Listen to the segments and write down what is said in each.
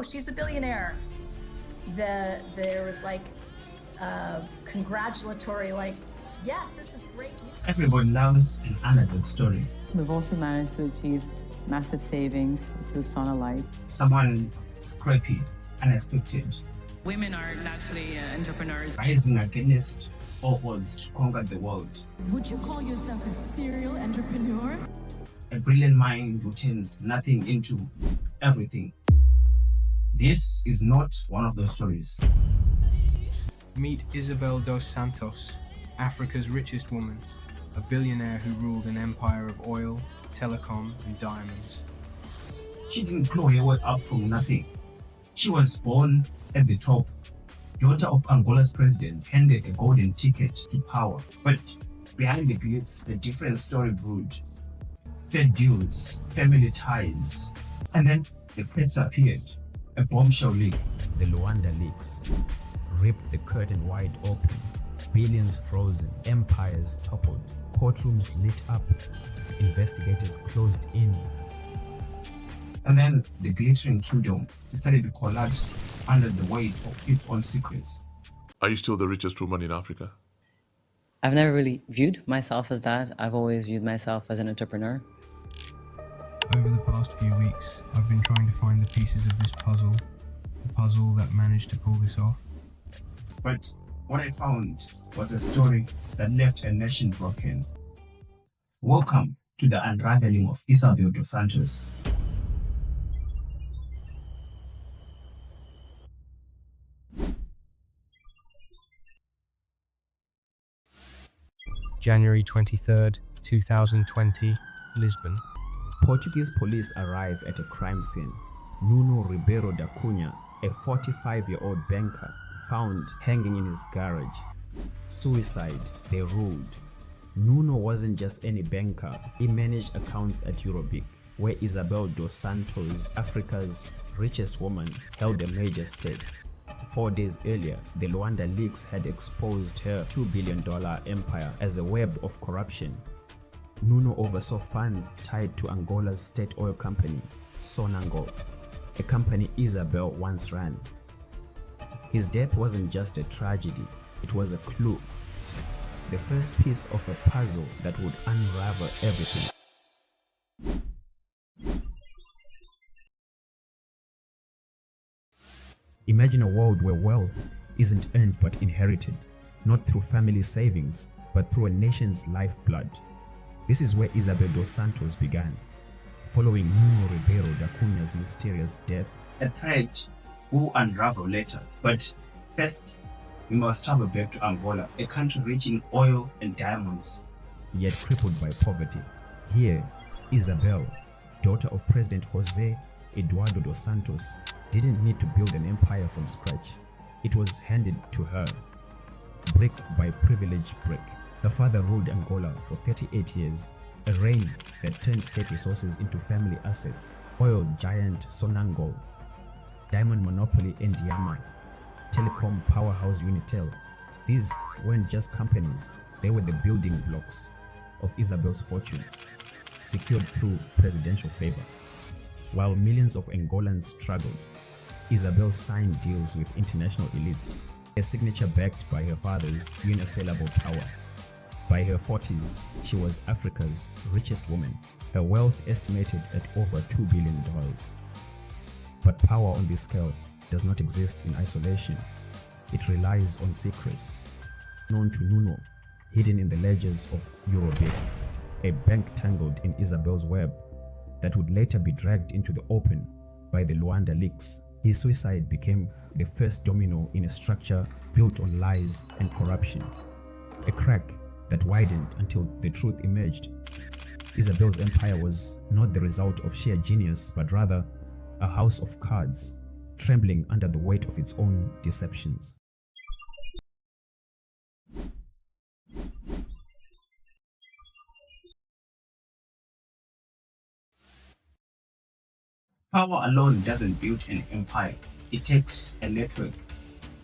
she's a billionaire. There was like congratulatory, like, yes, this is great. Everyone loves an underdog story. We've also managed to achieve massive savings through Sauna Life. Someone scrappy, unexpected. Women are naturally entrepreneurs. Rising against all odds to conquer the world. Would you call yourself a serial entrepreneur? A brilliant mind who turns nothing into everything. This is not one of those stories. Meet Isabel dos Santos, Africa's richest woman, a billionaire who ruled an empire of oil, telecom, and diamonds. She didn't claw her way up from nothing. She was born at the top. Daughter of Angola's president, handed a golden ticket to power. But behind the glitz, a different story brewed. Third deals, family ties, and then the threats appeared. A bombshell leak. The Luanda Leaks ripped the curtain wide open. Billions frozen, empires toppled, courtrooms lit up, investigators closed in. And then the glittering kingdom decided to collapse under the weight of its own secrets. Are you still the richest woman in Africa? I've never really viewed myself as that. I've always viewed myself as an entrepreneur. Over the past few weeks, I've been trying to find the pieces of this puzzle, the puzzle that managed to pull this off. But what I found was a story that left a nation broken. Welcome to the unraveling of Isabel dos Santos. January 23rd, 2020, Lisbon. Portuguese police arrive at a crime scene. Nuno Ribeiro da Cunha, a 45-year-old banker, found hanging in his garage. Suicide, they ruled. Nuno wasn't just any banker. He managed accounts at Eurobic, where Isabel dos Santos, Africa's richest woman, held a major stake. 4 days earlier, the Luanda Leaks had exposed her $2 billion empire as a web of corruption. Nuno oversaw funds tied to Angola's state oil company, Sonangol, a company Isabel once ran. His death wasn't just a tragedy, it was a clue. The first piece of a puzzle that would unravel everything. Imagine a world where wealth isn't earned but inherited, not through family savings, but through a nation's lifeblood. This is where Isabel dos Santos began, following Nuno Ribeiro da Cunha's mysterious death. A thread will unravel later, but first, we must travel back to Angola, a country rich in oil and diamonds, yet crippled by poverty. Here, Isabel, daughter of President Jose Eduardo dos Santos, didn't need to build an empire from scratch. It was handed to her, brick by privileged brick. Her father ruled Angola for 38 years, a reign that turned state resources into family assets. Oil giant Sonangol, diamond monopoly Ndiama, telecom powerhouse Unitel. These weren't just companies, they were the building blocks of Isabel's fortune, secured through presidential favor. While millions of Angolans struggled, Isabel signed deals with international elites, a signature backed by her father's unassailable power. By her 40s, she was Africa's richest woman, her wealth estimated at over $2 billion. But power on this scale does not exist in isolation. It relies on secrets, known to Nuno, hidden in the ledgers of Eurobic, a bank tangled in Isabel's web that would later be dragged into the open by the Luanda Leaks. His suicide became the first domino in a structure built on lies and corruption, a crack that widened until the truth emerged. Isabel's empire was not the result of sheer genius, but rather a house of cards, trembling under the weight of its own deceptions. Power alone doesn't build an empire, it takes a network.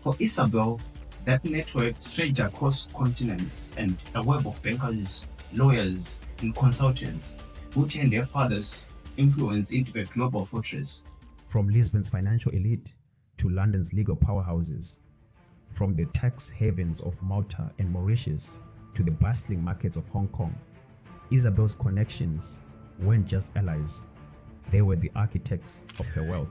For Isabel, that network stretched across continents and a web of bankers, lawyers, and consultants who turned their father's influence into a global fortress. From Lisbon's financial elite to London's legal powerhouses, from the tax havens of Malta and Mauritius to the bustling markets of Hong Kong, Isabel's connections weren't just allies, they were the architects of her wealth,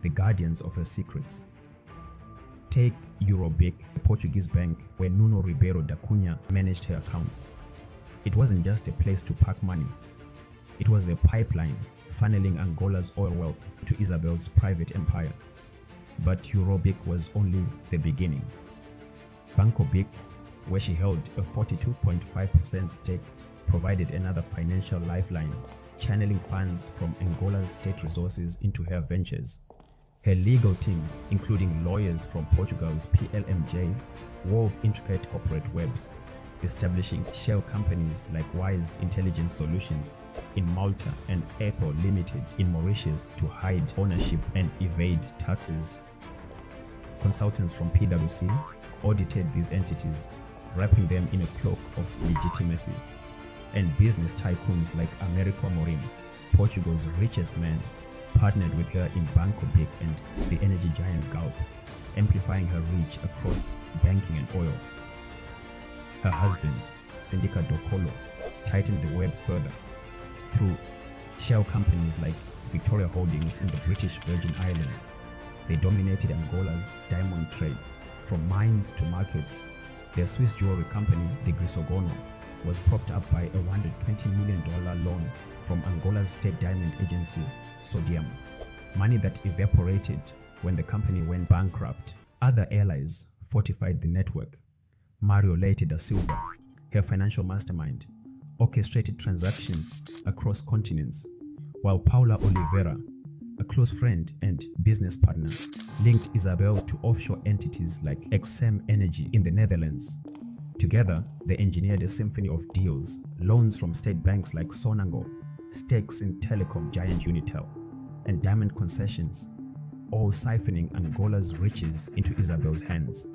the guardians of her secrets. Take Eurobic, a Portuguese bank where Nuno Ribeiro da Cunha managed her accounts. It wasn't just a place to park money, it was a pipeline funneling Angola's oil wealth to Isabel's private empire. But Eurobic was only the beginning. Banco Bic, where she held a 42.5% stake, provided another financial lifeline, channeling funds from Angola's state resources into her ventures. Her legal team, including lawyers from Portugal's PLMJ, wove intricate corporate webs, establishing shell companies like Wise Intelligence Solutions in Malta and Ethel Limited in Mauritius to hide ownership and evade taxes. Consultants from PwC audited these entities, wrapping them in a cloak of legitimacy. And business tycoons like Americo Morim, Portugal's richest man, partnered with her in Banco Bic and the energy giant Galp, amplifying her reach across banking and oil. Her husband, Sindica Dokolo, tightened the web further. Through shell companies like Victoria Holdings in the British Virgin Islands, they dominated Angola's diamond trade. From mines to markets, their Swiss jewelry company, De Grisogono, was propped up by a $120 million loan from Angola's state diamond agency, Sodium, money that evaporated when the company went bankrupt. Other allies fortified the network. Mario Leite da Silva, her financial mastermind, orchestrated transactions across continents, while Paula Oliveira, a close friend and business partner, linked Isabel to offshore entities like XM Energy in the Netherlands. Together, they engineered a symphony of deals, loans from state banks like Sonangol, stakes in telecom giant Unitel, and diamond concessions, all siphoning Angola's riches into Isabel's hands.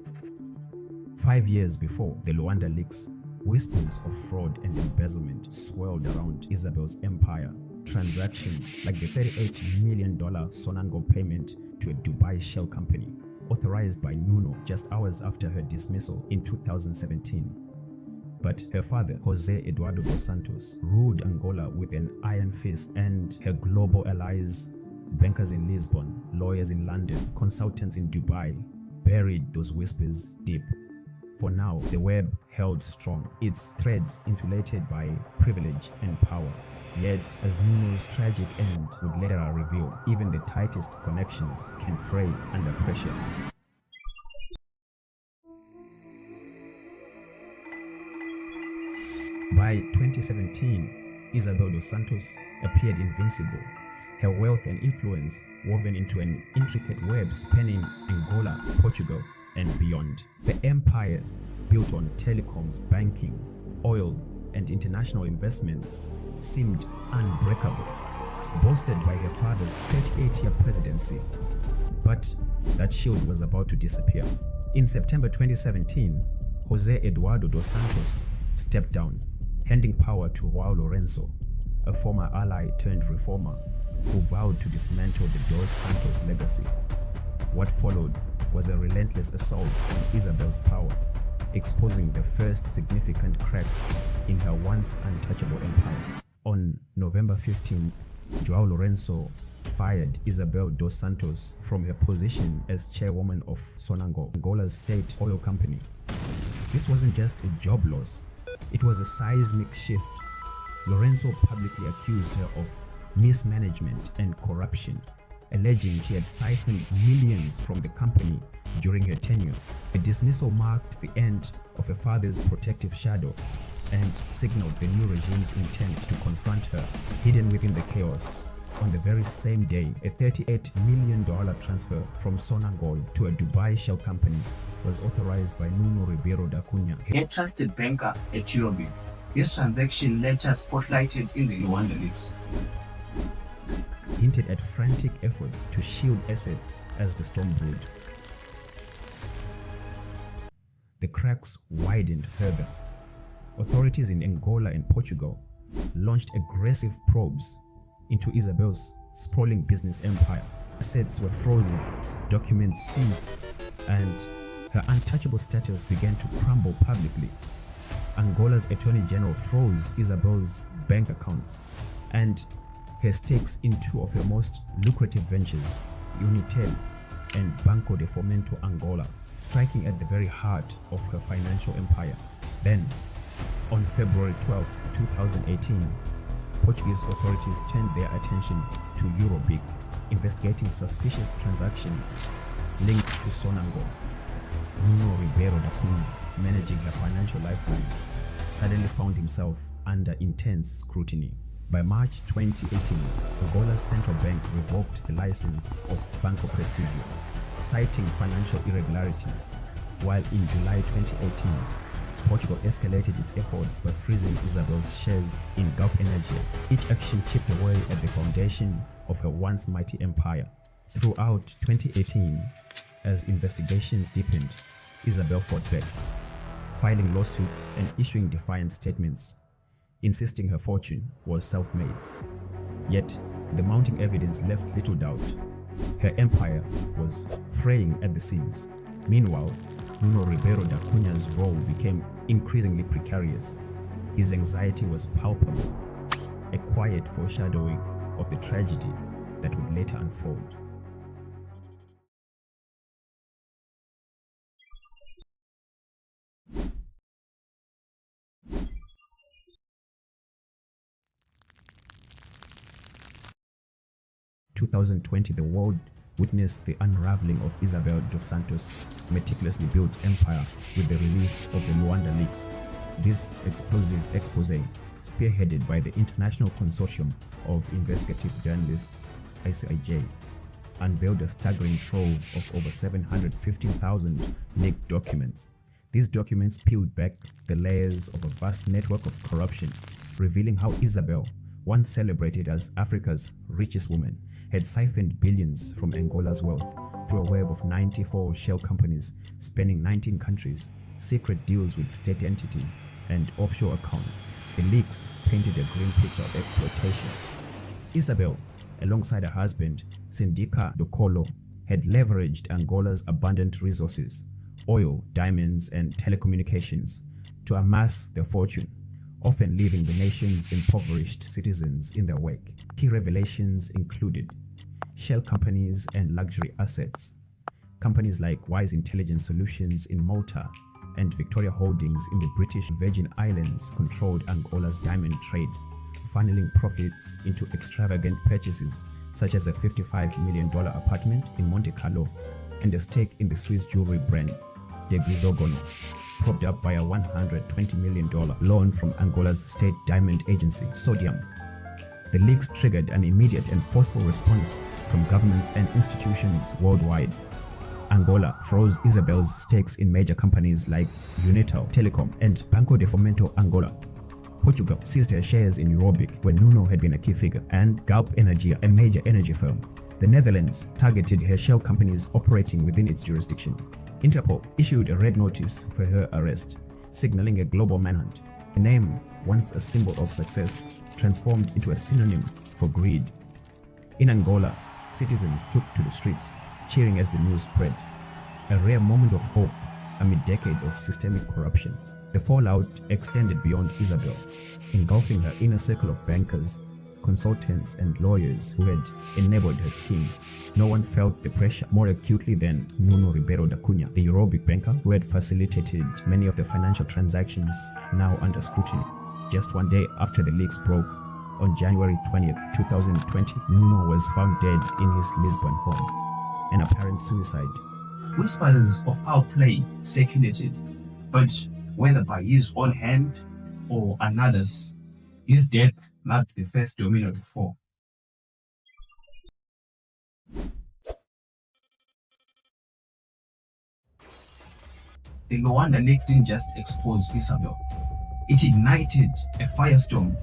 5 years before the Luanda Leaks, whispers of fraud and embezzlement swirled around Isabel's empire. Transactions like the $38 million Sonangol payment to a Dubai shell company, authorized by Nuno just hours after her dismissal in 2017. But her father, Jose Eduardo dos Santos, ruled Angola with an iron fist, and her global allies, bankers in Lisbon, lawyers in London, consultants in Dubai, buried those whispers deep. For now, the web held strong, its threads insulated by privilege and power. Yet, as Nuno's tragic end would later reveal, even the tightest connections can fray under pressure. By 2017, Isabel dos Santos appeared invincible, her wealth and influence woven into an intricate web spanning Angola, Portugal, and beyond. The empire, built on telecoms, banking, oil, and international investments, seemed unbreakable, bolstered by her father's 38-year presidency. But that shield was about to disappear. In September 2017, Jose Eduardo dos Santos stepped down, handing power to João Lourenço, a former ally turned reformer who vowed to dismantle the Dos Santos legacy. What followed was a relentless assault on Isabel's power, exposing the first significant cracks in her once untouchable empire. On November 15th, João Lourenço fired Isabel dos Santos from her position as chairwoman of Sonangol, Angola's state oil company. This wasn't just a job loss, it was a seismic shift. Lourenço publicly accused her of mismanagement and corruption, alleging she had siphoned millions from the company during her tenure. The dismissal marked the end of her father's protective shadow and signaled the new regime's intent to confront her. Hidden within the chaos, on the very same day, a $38 million transfer from Sonangol to a Dubai shell company was authorized by Nuno Ribeiro da Cunha, A trusted banker at Eurobic. This transaction later spotlighted in the Luanda Leaks. hinted at frantic efforts to shield assets as the storm brewed. The cracks widened further. Authorities in Angola and Portugal launched aggressive probes into Isabel's sprawling business empire. Assets were frozen, documents seized, and her untouchable status began to crumble publicly. Angola's Attorney General froze Isabel's bank accounts and her stakes in two of her most lucrative ventures, Unitel and Banco de Fomento Angola, striking at the very heart of her financial empire. Then, on February 12, 2018, Portuguese authorities turned their attention to Eurobic, investigating suspicious transactions linked to Sonangol. Nuno Ribeiro da Cunha, managing her financial lifelines, suddenly found himself under intense scrutiny. By March 2018, Angola's central bank revoked the license of Banco Prestigio, citing financial irregularities, while in July 2018, Portugal escalated its efforts by freezing Isabel's shares in Galp Energia. Each action chipped away at the foundation of her once mighty empire. Throughout 2018, as investigations deepened, Isabel fought back, filing lawsuits and issuing defiant statements, insisting her fortune was self-made. Yet, the mounting evidence left little doubt. Her empire was fraying at the seams. Meanwhile, Nuno Ribeiro da Cunha's role became increasingly precarious. His anxiety was palpable, a quiet foreshadowing of the tragedy that would later unfold. In 2020, the world witnessed the unraveling of Isabel dos Santos' meticulously built empire with the release of the Luanda Leaks. This explosive expose, spearheaded by the International Consortium of Investigative Journalists (ICIJ), unveiled a staggering trove of over 715,000 leaked documents. These documents peeled back the layers of a vast network of corruption, revealing how Isabel, once celebrated as Africa's richest woman, had siphoned billions from Angola's wealth through a web of 94 shell companies spanning 19 countries, secret deals with state entities, and offshore accounts. The leaks painted a grim picture of exploitation. Isabel, alongside her husband, Sindica do Colo, had leveraged Angola's abundant resources, oil, diamonds, and telecommunications, to amass their fortune, often leaving the nation's impoverished citizens in their wake. Key revelations included shell companies and luxury assets. Companies like Wise Intelligence Solutions in Malta and Victoria Holdings in the British Virgin Islands controlled Angola's diamond trade, funneling profits into extravagant purchases such as a $55 million apartment in Monte Carlo and a stake in the Swiss jewelry brand De Grisogono, propped up by a $120 million loan from Angola's state diamond agency, Sodium. The leaks triggered an immediate and forceful response from governments and institutions worldwide. Angola froze Isabel's stakes in major companies like Unitel, Telecom, and Banco de Fomento Angola. Portugal seized her shares in Eurobic, where Nuno had been a key figure, and Galp Energia, a major energy firm. The Netherlands targeted her shell companies operating within its jurisdiction. Interpol issued a red notice for her arrest, signaling a global manhunt. A name once a symbol of success transformed into a synonym for greed. In Angola, citizens took to the streets, cheering as the news spread, a rare moment of hope amid decades of systemic corruption. The fallout extended beyond Isabel, engulfing her inner circle of bankers, consultants, and lawyers who had enabled her schemes. No one felt the pressure more acutely than Nuno Ribeiro da Cunha, the Eurobic banker who had facilitated many of the financial transactions now under scrutiny. Just one day after the leaks broke, on January 20th, 2020, Nuno was found dead in his Lisbon home, an apparent suicide. Whispers of foul play circulated, but whether by his own hand or another's, his death marked the first domino to fall. The Luanda Leaks didn't just expose Isabel. It ignited a firestorm.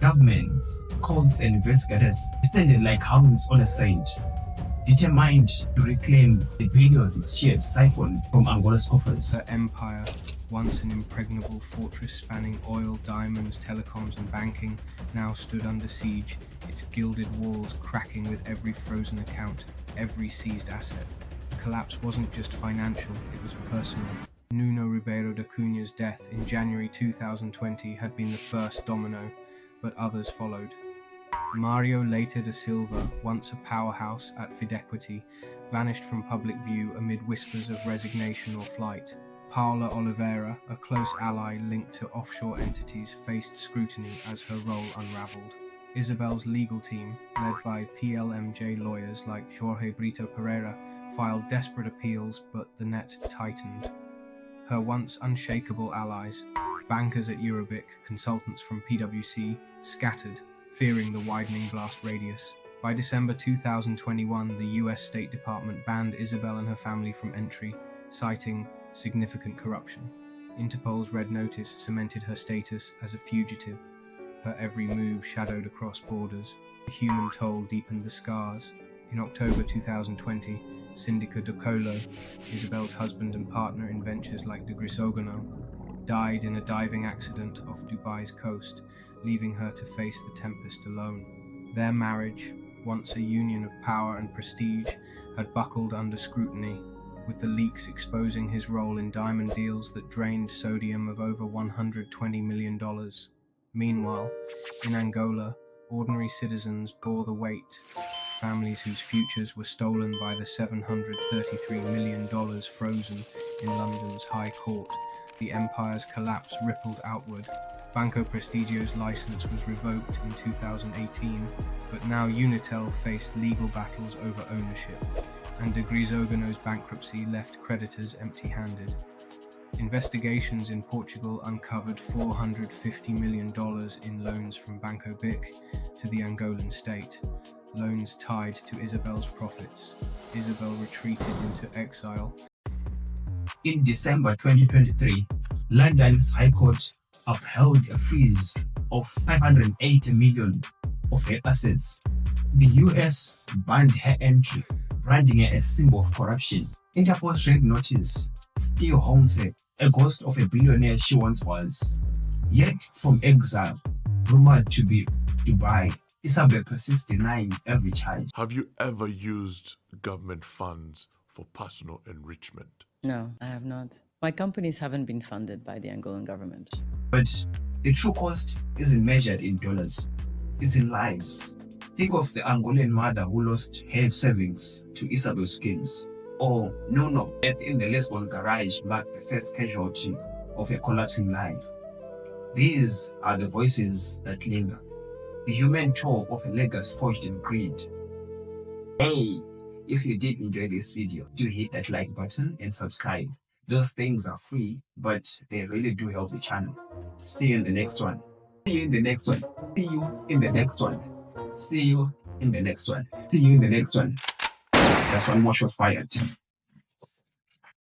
Governments, courts, and investigators descended like hounds on a scent, determined to reclaim the billions she had siphoned from Angola's coffers. Her empire, once an impregnable fortress spanning oil, diamonds, telecoms, and banking, now stood under siege, its gilded walls cracking with every frozen account. every seized asset. The collapse wasn't just financial, it was personal. Nuno Ribeiro da Cunha's death in January 2020 had been the first domino, but others followed. Mario Leite da Silva, once a powerhouse at Fidequity, vanished from public view amid whispers of resignation or flight. Paula Oliveira, a close ally linked to offshore entities, faced scrutiny as her role unraveled. Isabel's legal team, led by PLMJ lawyers like Jorge Brito Pereira, filed desperate appeals, but the net tightened. Her once unshakable allies, bankers at Eurobic, consultants from PwC, scattered, fearing the widening blast radius. By December 2021, the US State Department banned Isabel and her family from entry, citing significant corruption. Interpol's red notice cemented her status as a fugitive, her every move shadowed across borders. The human toll deepened the scars. In October 2020, Syndica Docolo, Isabel's husband and partner in ventures like De Grisogono, died in a diving accident off Dubai's coast, leaving her to face the tempest alone. Their marriage, once a union of power and prestige, had buckled under scrutiny, with the leaks exposing his role in diamond deals that drained sodium of over $120 million. Meanwhile, in Angola, ordinary citizens bore the weight. Families whose futures were stolen by the $733 million frozen in London's High Court. The empire's collapse rippled outward. Banco Prestigio's license was revoked in 2018, but now Unitel faced legal battles over ownership, and De Grisogono's bankruptcy left creditors empty-handed. Investigations in Portugal uncovered $450 million in loans from Banco BIC to the Angolan state, loans tied to Isabel's profits. Isabel retreated into exile. In December 2023, London's High Court upheld a freeze of $580 million of her assets. The US banned her entry, branding her a symbol of corruption. Interpol's red notice still haunts her, a ghost of a billionaire she once was. Yet, from exile, rumored to be Dubai, Isabel persists denying every charge. Have you ever used government funds for personal enrichment? No, I have not. My companies haven't been funded by the Angolan government. But the true cost isn't measured in dollars, it's in lives. Think of the Angolan mother who lost her savings to Isabel's schemes. Or Nuno, death in the Lisbon garage marked the first casualty of a collapsing life. These are the voices that linger, the human toll of a legacy forged in greed. Hey, if you did enjoy this video, do hit that like button and subscribe. Those things are free, but they really do help the channel. See you in the next one. See you in the next one. See you in the next one. See you in the next one. See you in the next one. That's one more shot fired.